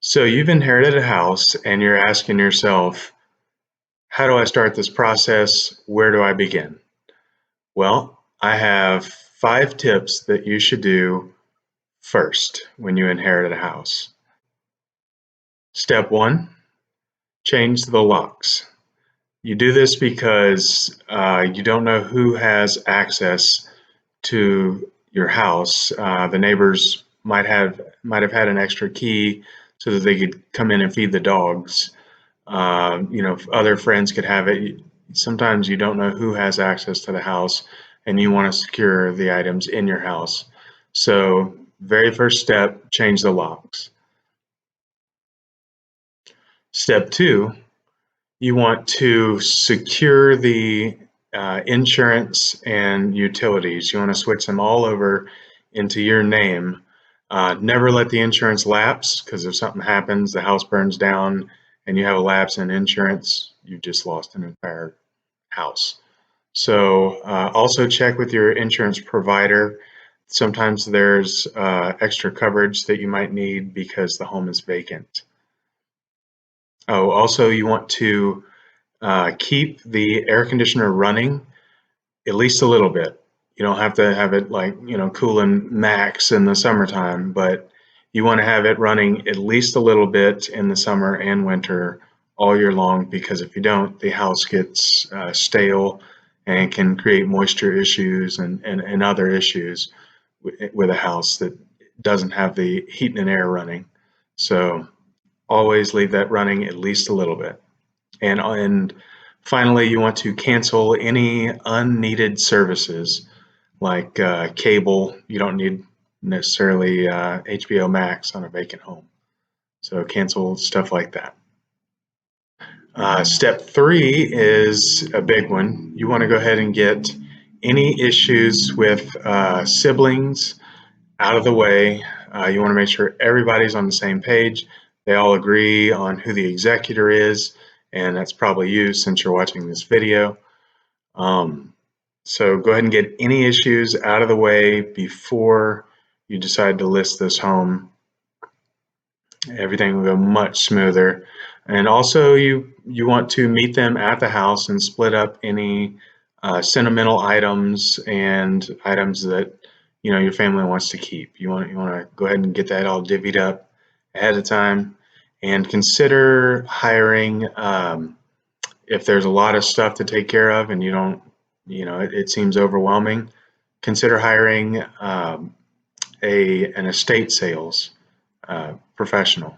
So you've inherited a house and you're asking yourself, how do I start this process? Where do I begin? Well, I have 5 tips that you should do first when you inherit a house. Step 1, change the locks. You do this because you don't know who has access to your house. The neighbors might have had an extra key so that they could come in and feed the dogs. Other friends could have it. Sometimes you don't know who has access to the house, and you want to secure the items in your house. So, very first step, change the locks. Step 2, you want to secure the insurance and utilities. You want to switch them all over into your name. Never let the insurance lapse, because if something happens, the house burns down, and you have a lapse in insurance, you've just lost an entire house. So also check with your insurance provider. Sometimes there's extra coverage that you might need because the home is vacant. Oh, also you want to keep the air conditioner running at least a little bit. You don't have to have it like, cooling max in the summertime, but you want to have it running at least a little bit in the summer and winter all year long, because if you don't, the house gets stale and can create moisture issues and other issues with a house that doesn't have the heat and air running. So always leave that running at least a little bit. And finally, you want to cancel any unneeded services like cable. You don't need necessarily HBO Max on a vacant home. So cancel stuff like that. Step 3 is a big one. You want to go ahead and get any issues with siblings out of the way. You want to make sure everybody's on the same page. They all agree on who the executor is, and that's probably you since you're watching this video. So go ahead and get any issues out of the way before you decide to list this home. Everything will go much smoother. And also you want to meet them at the house and split up any sentimental items and items that your family wants to keep. You want to go ahead and get that all divvied up ahead of time, and consider hiring if there's a lot of stuff to take care of and you don't, it seems overwhelming. Consider hiring an estate sales professional.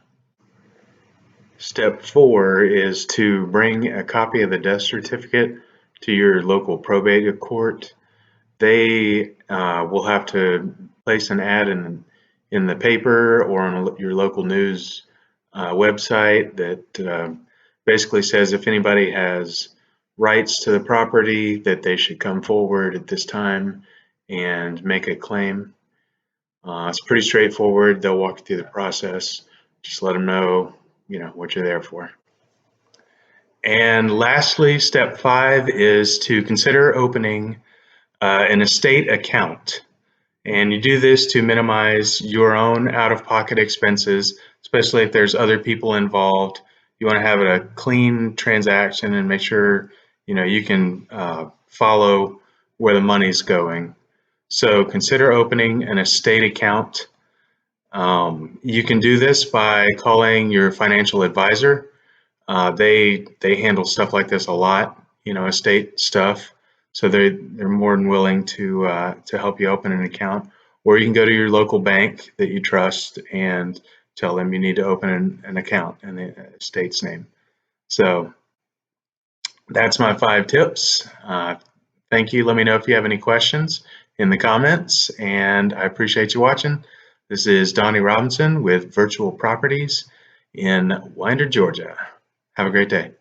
Step 4 is to bring a copy of the death certificate to your local probate court. They will have to place an ad in the paper or on your local news website that basically says if anybody has rights to the property, that they should come forward at this time and make a claim. It's pretty straightforward. They'll walk you through the process. Just let them know, what you're there for. And lastly, step 5 is to consider opening an estate account. And you do this to minimize your own out-of-pocket expenses, especially if there's other people involved. You want to have a clean transaction and make sure you can follow where the money's going. So consider opening an estate account. You can do this by calling your financial advisor. They handle stuff like this a lot, estate stuff. So they're more than willing to help you open an account. Or you can go to your local bank that you trust and tell them you need to open an account in the estate's name. So that's my 5 tips. Thank you. Let me know if you have any questions in the comments, and I appreciate you watching. This is Donnie Robinson with Virtual Properties in Winder, Georgia. Have a great day.